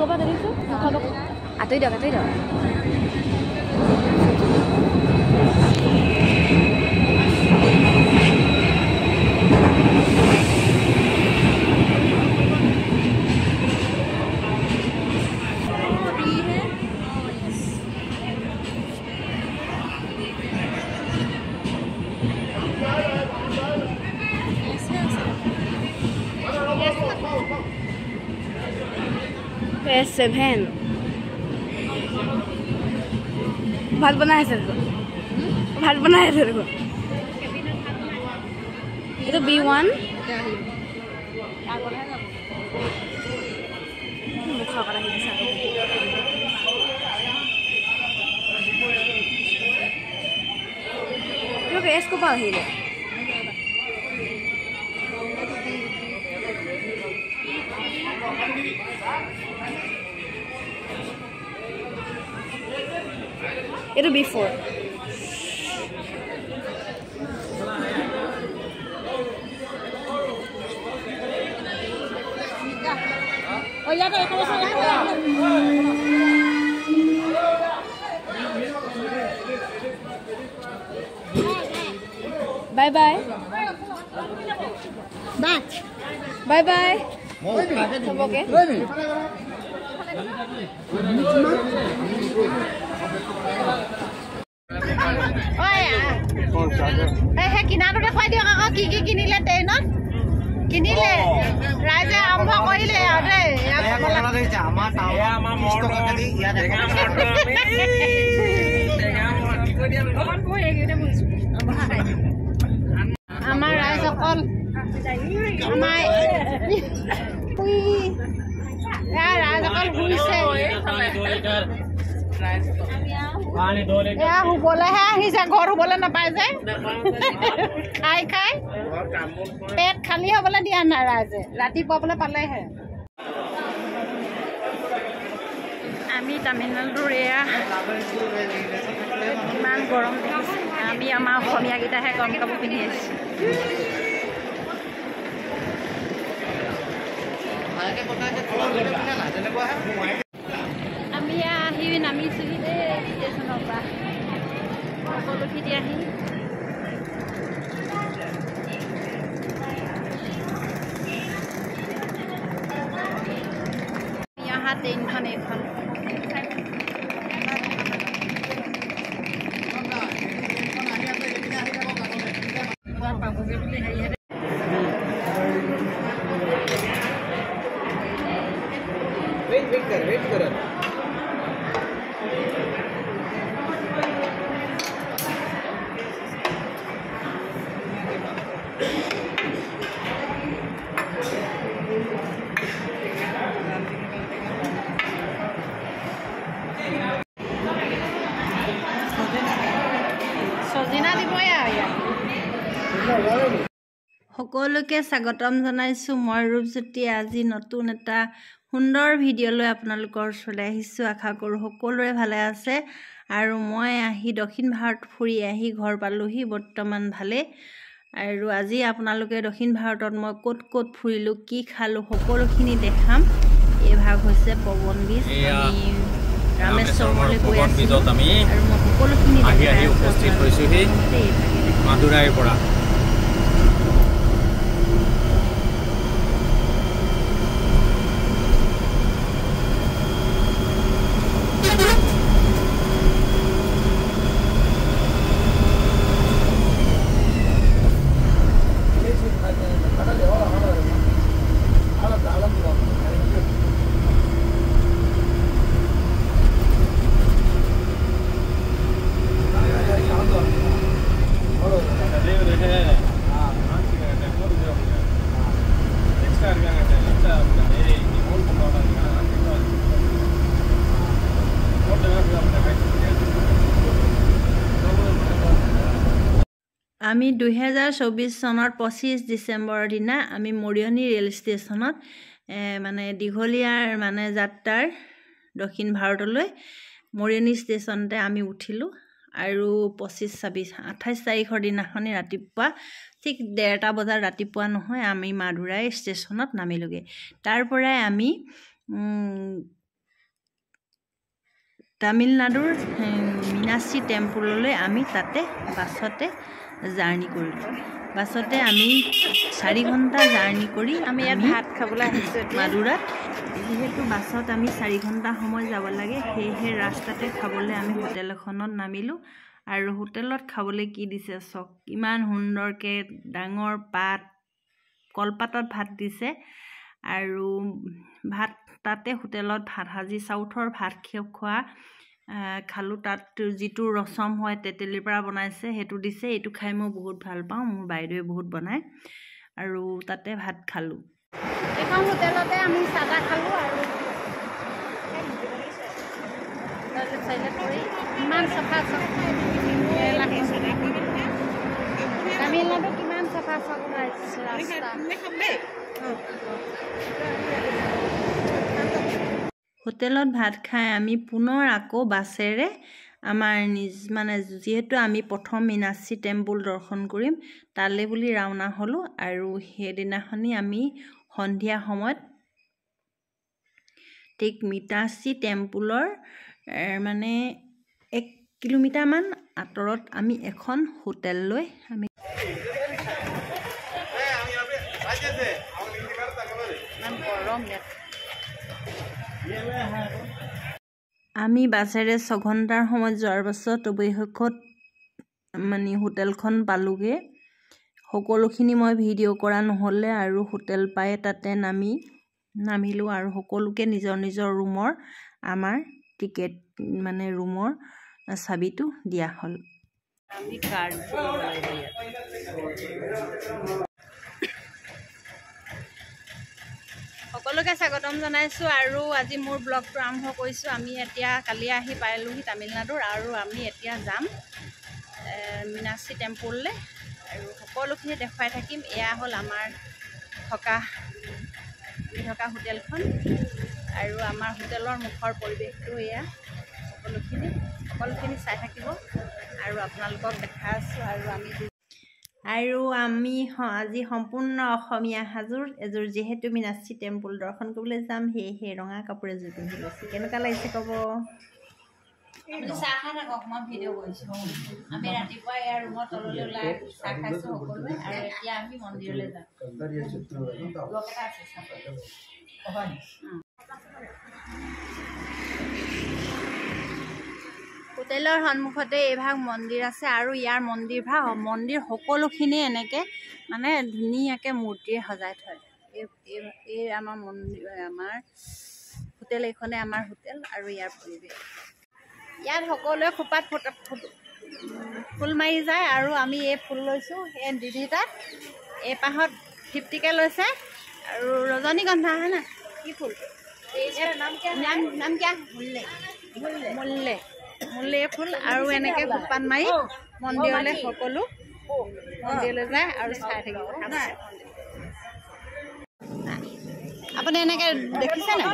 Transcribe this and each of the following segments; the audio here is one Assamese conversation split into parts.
লগৰ দেখিছো আতৰি দিয়ক S7 ভাত বনাই আছে দেখো এইটো B1 মুখা কৰা হিচাপে এইটো এস কোপা আহিলে Itu before. Oh ya, kalau saya bye bye. Bye bye. Okay. কিনাটো দেখুৱাই দিয়ক আকৌ কি কিনিলে ট্ৰেইনত কিনিলে ৰাইজে আৰম্ভ কৰিলে আৰু দেই আমাৰ ৰাইজসকল ৰাইজসকল ঘূৰিছে শুবলৈহে আহিছে ঘৰ শুবলৈ নাপায় যে খাই পেট খালী হবলৈ দিয়া নাই ৰাইজে ৰাতিপুৱা বোলে পালেহে আমি তামিলনাডুৰ এয়া ইমান গৰম দেখিছে আমি আমাৰ অসমীয়াকেইটাহে গৰম কাপোৰ পিন্ধি আছোঁ আমি আহি নামিছোহি দেই ষ্টেচনৰ পৰা সকলোখিনি আহি यहाँ ट्रेनখন এইখন वेट कर সকলোকে স্বাগতম জনাইছোঁ মই ৰূপজ্যোতি আজি নতুন এটা সুন্দৰ ভিডিঅ' লৈ আপোনালোকৰ ওচৰলৈ আহিছোঁ আশা কৰোঁ সকলোৰে ভালে আছে আৰু মই আহি দক্ষিণ ভাৰত ফুৰি আহি ঘৰ পালোহি বৰ্তমান ভালে আৰু আজি আপোনালোকে দক্ষিণ ভাৰতত মই ক'ত ফুৰিলোঁ কি খালোঁ সকলোখিনি দেখাম এই ভাগ হৈছে পৱন বীজ আমি ৰামেশ্বৰমলৈ গৈ আছোঁ আৰু মই সকলোখিনি আহি উপস্থিত হৈছোহি মাদুৰাইৰ পৰা আমি 2024 চনৰ 25 ডিসেম্বৰৰ দিনা আমি মৰিয়নি ৰেল ষ্টেচনত মানে দীঘলীয়াৰ মানে যাত্ৰাৰ দক্ষিণ ভাৰতলৈ মৰিয়নি ষ্টেচনতে আমি উঠিলোঁ আৰু 25 26 28 তাৰিখৰ দিনাখনি ৰাতিপুৱা ঠিক 1:30 বজাৰ ৰাতিপুৱা নহয় আমি মাদুৰাই ষ্টেচনত নামিলোগে তাৰ পৰাই আমি তামিলনাডুৰ মীনাক্ষী টেম্পললৈ আমি তাতে বাছতে জাৰ্ণি কৰিলোঁ। বাছতে আমি 4 ঘণ্টা জাৰ্ণি কৰি আমি ইয়াত ভাত খাবলৈ আহিছোঁ মাদুৰাত। যিহেতু বাছত আমি 4 ঘণ্টা সময় যাব লাগে, সেয়েহে ৰাস্তাতে খাবলৈ আমি হোটেল এখনত নামিলোঁ। আৰু হোটেলত খাবলৈ কি দিছে চক, ইমান সুন্দৰকৈ ডাঙৰ কলপাতত ভাত দিছে। আৰু ভাত তাতে হোটেলত ভাত সাজি চাউথৰ ভাত খোৱা খালোঁ। তাত যিটো ৰচম হয় তেতেলীৰ পৰা বনাইছে সেইটো দিছে। এইটো খাই মই বহুত ভাল পাওঁ, মোৰ বাইদেৱে বহুত বনায়। আৰু তাতে ভাত খালোঁ। এখন হোটেলতে আমি চাহ খালোঁ আৰু ইমান চাফা তামিলনাডু কিমান চাফা ৰাস্তা। হোটেলত ভাত খাই আমি পুনৰ আকৌ বাছেৰে আমাৰ যিহেতু আমি প্ৰথম মীনাক্ষী টেম্পল দৰ্শন কৰিম তালৈ বুলি ৰাওনা হ'লোঁ। আৰু সেইদিনাখনি আমি সন্ধিয়া সময়ত ঠিক মীনাক্ষী টেম্পলৰ 1 কিলোমিটাৰমান আঁতৰত আমি এখন হোটেললৈ আমি বাছেৰে 6 ঘণ্টাৰ সময়ত যোৱাৰ পাছত অৱশেষত হোটেলখন পালোঁগৈ। সকলোখিনি মই ভিডিঅ' কৰা নহ'লে আৰু হোটেল পাই তাতে নামিলোঁ আৰু সকলোকে নিজৰ নিজৰ ৰুমৰ আমাৰ টিকেট ৰুমৰ চাবিটো দিয়া হ'ল। আমি সকলোকে স্বাগতম জনাইছোঁ আৰু আজি মোৰ ব্লগটো আৰম্ভ কৰিছোঁ। আমি এতিয়া কালি আহি পাইলোঁহি তামিলনাডুৰ আৰু আমি এতিয়া যাম মীনাক্ষী টেম্পললৈ আৰু সকলোখিনি দেখুৱাই থাকিম। এয়া হ'ল আমাৰ থকা হোটেলখন আৰু আমাৰ হোটেলৰ মুখৰ পৰিৱেশটো এয়া। সকলোখিনি চাই থাকিব আৰু আপোনালোকক দেখাই আছোঁ। আৰু আমি আজি সম্পূৰ্ণ অসমীয়া এযোৰ যিহেতু মীনাক্ষী টেম্পল দৰ্শন কৰিবলৈ যাম, সেয়েহে ৰঙা কাপোৰ এযোৰ পিন্ধি লৈছোঁ। কেনেকুৱা লাগিছে ক'ব? চাহ খাই থাকক, মই ভিডিঅ' কৰিছোঁ। আমি ৰাতিপুৱা ইয়াৰ ৰুমৰ তললৈ ওলাই চাহ খাইছোঁ সকলোৱে আৰু এতিয়া আমি মন্দিৰলৈ যাম। হোটেলৰ সন্মুখতে এইভাগ মন্দিৰ আছে আৰু ইয়াৰ মন্দিৰ সকলোখিনি এনেকৈ ধুনীয়াকৈ মূৰ্তিৰে সজাই থয়। এই আমাৰ হোটেল এইখনে আমাৰ হোটেল আৰু ইয়াৰ পৰিৱেশ। ইয়াত সকলোৱে খোপাত ফুল মাৰি যায় আৰু আমি এই ফুল লৈছোঁ এই দিদিটাত। এই পাহত 50কৈ লৈছে আৰু ৰজনীগন্ধা হয় না, কি ফুল নাম কিয়া? মুল্লে ফুল। আৰু এনেকৈ খোপাত মাৰি মন্দিৰলৈ যায় আৰু চাই থাকিব। আপুনি এনেকৈ দেখিছে নাই?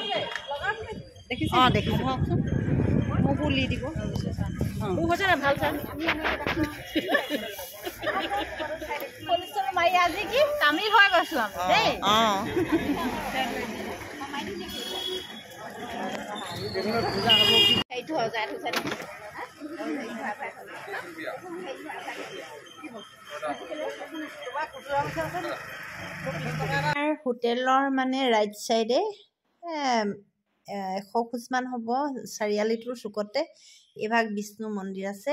দেখিছে? অঁ দেখিছোঁ। মোকো লি দিব। হৈছে না ভাল চাই মাৰি আজি কি তামিল হৈ গৈছোঁ আমি দেই। এইটো সজাই থৈছে হোটেলৰ ৰাইট চাইডে 100 খোজমান হ'ব চাৰিআলিটোৰ চুকতে এইভাগ বিষ্ণু মন্দিৰ আছে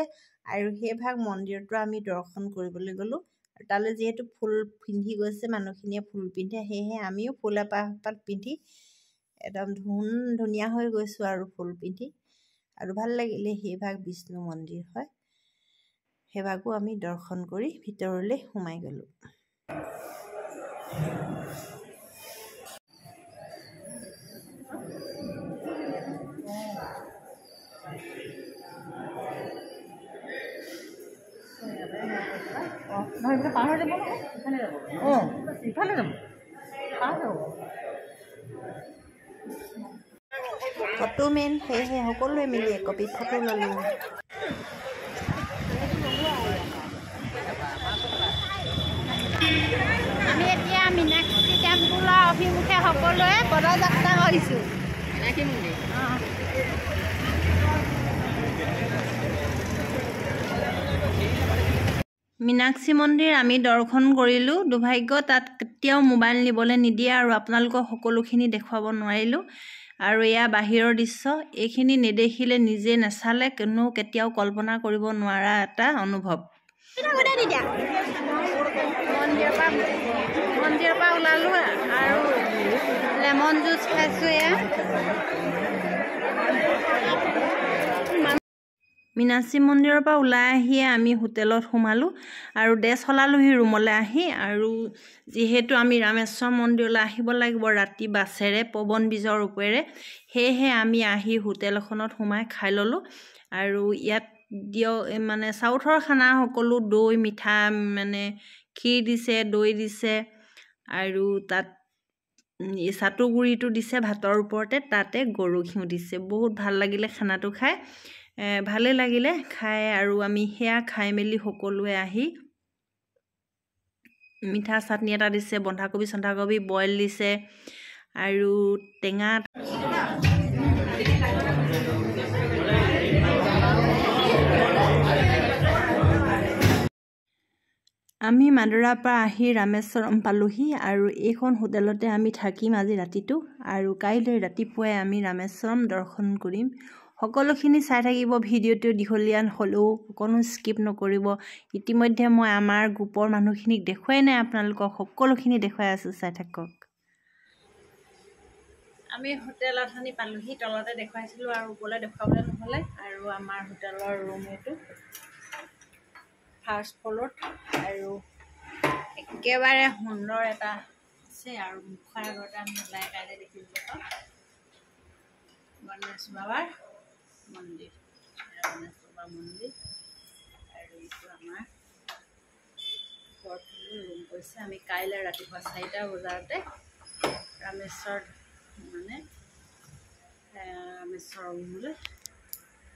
আৰু সেইভাগ মন্দিৰতো আমি দৰ্শন কৰিবলৈ গ'লোঁ। আৰু তালৈ যিহেতু ফুল পিন্ধি গৈছে মানুহখিনিয়ে, ফুল পিন্ধে, সেয়েহে আমিও ফুল এপাহ পিন্ধি একদম ধুনীয়া হৈ গৈছোঁ আৰু ফুল পিন্ধি। আৰু ভাল লাগিলে। সেইভাগ বিষ্ণু মন্দিৰ হয়, সেইভাগো আমি দৰ্শন কৰি ভিতৰলৈ সোমাই গ'লোঁ। ফটো মেইন, সেয়েহে সকলোৱে মিলি একপি ফটো ল'লোঁ। আমি এতিয়া মীনাক্ষী টেম্পলৰ অভিমুখে সকলোৱে পদযাত্ৰা কৰিছোঁ। মীনাক্ষী মন্দিৰ मीनाक्षी मंदिर आमी दर्शन करिलो दुर्भाग्य तात केতিয়াও मोबाइल निबले निदिए आरो आपनालोকক সকলোখিনি দেখুৱাব নোৱাৰিলো আৰু এয়া বাহিৰৰ দৃশ্য এইখিনি নেদেখিলে নিজে নেচালে কোনো কেতিয়াও কল্পনা কৰিব নোৱাৰা এটা অনুভৱ মন্দিৰৰ পৰা ওলালো আৰু লেমন জুচ খাইছো এয়া मीनाक्षी मंदिर पर ओলাই আহি আমি হোটেলত সোমালো আৰু দেশ হলালোহি ৰুমলৈ আহি আৰু যেহেতু আমি ৰামেশ্বৰ মন্দিৰলৈ আহিব লাগিব ৰাতি বাছেৰে পৱন বীজৰ ওপৰে হেহে আমি আহি হোটেলখনত সোমাই খাই ললো আৰু ইয়াত দিও মানে সাউথৰ খানা সকলো দৈ মিঠা মানে ক্ষীৰ দিছে দৈ দিছে আৰু তাত সাতুগুৰিটো দিছে ভাতৰ ওপৰতে তাতে গৰু ঘিউ দিছে বহুত ভাল লাগিলে খানাটো খাই ভালে লাগিলে খাই আৰু আমি হেয়া খাই মেলি সকলোৱে আহি মিঠা চাটনি এটা দিছে বন্ধাকবি বইল দিছে আৰু টেঙা আমি মাদুৰাৰ পৰা আহি ৰামেশ্বৰম পালোহি আৰু এইখন হোটেলতে আমি থাকিম আজি ৰাতিটো আৰু কাইলৈ ৰাতিপুৱাই আমি ৰামেশ্বৰম দৰ্শন কৰিম সকলোখিনি চাই থাকিব ভিডিওটো দীঘলীয়া হলেও কোনো স্কিপ নকৰিব ইতিমধ্যে মই আমাৰ গ্ৰুপৰ মানুহখিনিক দেখুৱাই নাই আপোনালোকক সকলোখিনি দেখুৱাই আছো চাই থাকক আমি হোটেল আথানি পালোহি তলতে দেখুৱাইছিলো আৰু ওপৰলৈ দেখুৱাবলৈ নহলে আৰু আমাৰ হোটেলৰ ৰুম এটো ফাৰ্ষ্ট ফ্লোৰত আৰু একেবাৰে সুন্দৰ এটা আছে আৰু মুখৰ আগতে আমি ওলাই কাইলৈ দেখিবলৈ পাম গণেশ বাবাৰ মন্দিৰ গণেশ বাবাৰ মন্দিৰ আৰু এইটো আমাৰ ৰুম কৈছে আমি কাইলৈ ৰাতিপুৱা 4টা বজাতে ৰামেশ্বৰ মানে ৰামেশ্বৰ ৰুমলৈ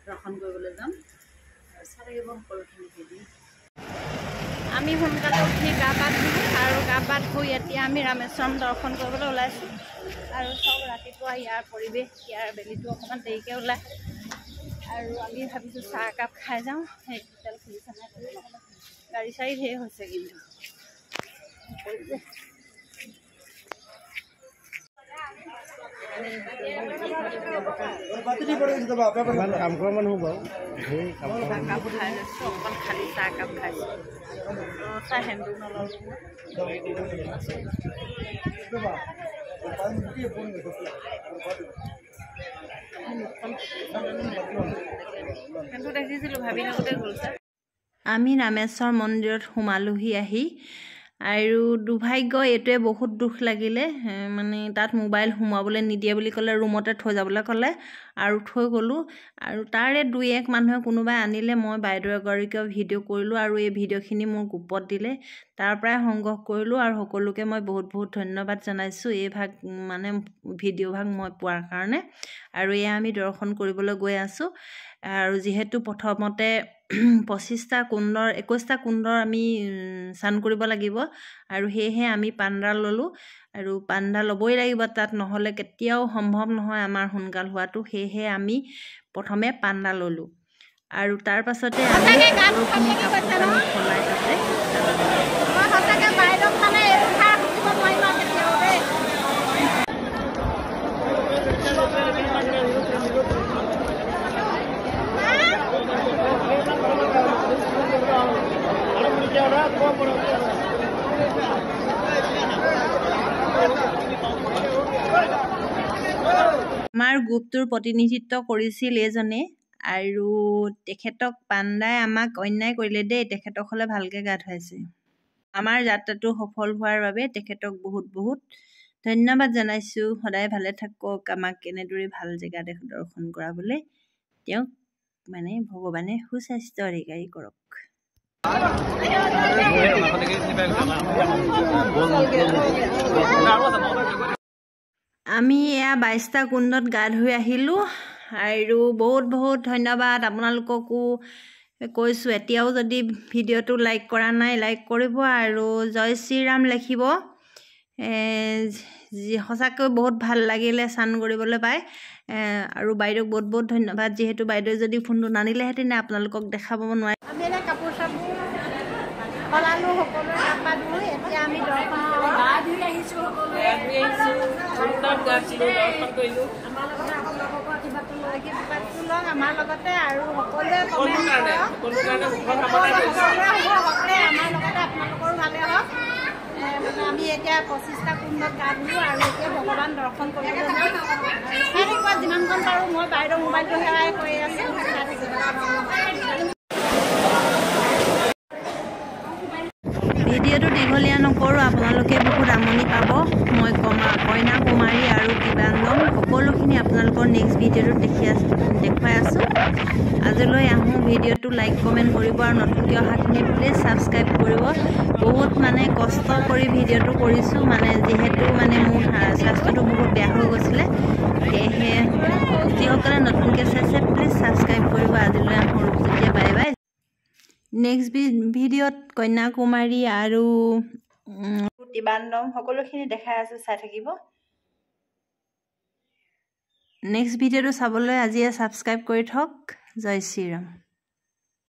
দৰ্শন কৰিবলৈ যাম আৰু চাই থাকিব সকলোখিনি ভিডিঅ আমি সোনকালে উঠি গা পা ধুলোঁ আৰু গা পা ধুই এতিয়া আমি ৰামেশ্বৰম দৰ্শন কৰিবলৈ ওলাইছোঁ আৰু চব ৰাতিপুৱা ইয়াৰ পৰিৱেশ ইয়াৰ বেলিটো অকণমান দেৰিকৈ ওলায় আৰু আমি ভাবিছোঁ চাহ একাপ খাই যাওঁ সেই হোটেল খুলিছে নাই গাড়ী চাড়ী ঢেৰ হৈছে কিন্তু কাম কৰা মানুহ বাৰু অকণ খালি চাহ একাপ খাইছোঁ চাহ হেন্দু নল'লোঁ কিন্তু দেখিছিলোঁ ভাবি থাকোঁতে গ'ল ছাৰ আমি ৰামেশ্বৰ মন্দিৰত সোমালোহি আহি আৰু দুৰ্ভাগ্য এইটোৱে বহুত দুখ লাগিলে মানে তাত মোবাইল সোমাবলৈ নিদিয়ে বুলি ক'লে ৰুমতে থৈ যাবলৈ ক'লে আৰু থৈ গ'লোঁ আৰু তাৰে 2-1 মানুহে কোনোবাই আনিলে মই বাইদেউ এগৰাকীও ভিডিঅ' কৰিলোঁ আৰু এই ভিডিঅ'খিনি মোৰ গ্ৰুপত দিলে তাৰ পৰাই সংগ্ৰহ কৰিলোঁ আৰু সকলোকে মই বহুত বহুত ধন্যবাদ জনাইছোঁ এই ভাগ মানে ভিডিঅ' ভাগ মই পোৱাৰ কাৰণে আৰু এয়া আমি দৰ্শন কৰিবলৈ গৈ আছোঁ আৰু যিহেতু প্ৰথমতে 25টা কুণ্ডৰ 21টা কুণ্ডৰ আমি স্নান কৰিব লাগিব আৰু হেহে আমি পাণ্ডা ললো আৰু পাণ্ডা লবই লাগিব তাত নহলে কেতিয়াও সম্ভৱ নহয় আমাৰ সোনকাল হোৱাটো হেহে আমি প্ৰথমে পাণ্ডা ললো আৰু তাৰ পাছতে আমি সকলোখিনি কাপোৰ খলাই তাতে মই হঠাতে বাইদক মানে এই কথা খুব মহিমা কেতিয়াও দেই আমাৰ গ্ৰুপটোৰ প্ৰতিনিধিত্ব কৰিছিল এজনে আৰু তেখেতক পাণ্ডাই আমাক অন্যায় কৰিলে দেই তেখেতক হলে ভালকে গা ধুৱাইছে আমাৰ যাত্ৰাটো সফল হোৱাৰ বাবে তেখেতক বহুত বহুত ধন্যবাদ জনাইছো সদায় ভালে থাকক আমাক কেনেদৰে ভাল জেগা দৰ্শন কৰাবলৈ তেওঁক মানে ভগৱানে সুস্বাস্থ্য অধিকাৰী কৰক আমি এয়া 22টা কুণ্ডত গা ধুই আহিলোঁ আৰু বহুত বহুত ধন্যবাদ আপোনালোককো কৈছোঁ এতিয়াও যদি ভিডিঅ'টো লাইক কৰা নাই লাইক কৰিব আৰু জয় শ্ৰীৰাম লিখিব সঁচাকৈ বহুত ভাল লাগিলে স্নান কৰিবলৈ পাই আৰু বাইদেউক বহুত বহুত ধন্যবাদ যিহেতু বাইদেউ যদি ফোনটো নানিলেহেঁতেন আপোনালোকক দেখাব নোৱাৰে আমি এনে কাপোৰ চাপোৰ সলালোঁ সকলোৱে কাপা ধুই এতিয়া আমি দৰ্শন লওক আমাৰ লগতে আৰু সকলোৱে আমাৰ লগতে আপোনালোকৰো ভালে হওক আমি এতিয়া 25টা কুণ্ডত গা ধুলোঁ আৰু এতিয়া ভগৱান দৰ্শন কৰিবলৈ যাওঁ সেনেকুৱা যিমানকণ পাৰোঁ মই বাইদেউ মোবাইলটো সেৱাই কৰি আছোঁ ভিডিঅ'টো দীঘলীয়া নকৰোঁ আপোনালোকে বহুত আমনি পাব মই কইনা কুমাৰী আৰু কিবান্দম সকলোখিনি আপোনালোকৰ নেক্সট ভিডিঅ'টোত দেখুৱাই আছোঁ আজিলৈ আহোঁ ভিডিঅ'টো লাইক কমেণ্ট কৰিব আৰু নতুনকৈ অহাখিনি প্লিজ ছাবস্ক্ৰাইব কৰিব বহুত মানে কষ্ট কৰি ভিডিঅ'টো কৰিছোঁ মানে যিহেতু মানে মোৰ স্বাস্থ্যটো বহুত বেয়া হৈ গৈছিলে সেয়েহে যিসকলে নতুনকৈ চাইছে প্লিজ ছাবস্ক্ৰাইব কৰিব আজিলৈ আহোঁ ৰূপজ্যোতিয়ে বাই বাই নেক্সট ভিডিঅ'ত কন্যাকুমাৰী আৰু তিবান্দম সকলোখিনি দেখাই আছোঁ চাই থাকিব নেক্সট ভিডিঅ'টো চাবলৈ আজিয়ে ছাবস্ক্ৰাইব কৰি থওক জয় শ্ৰীৰাম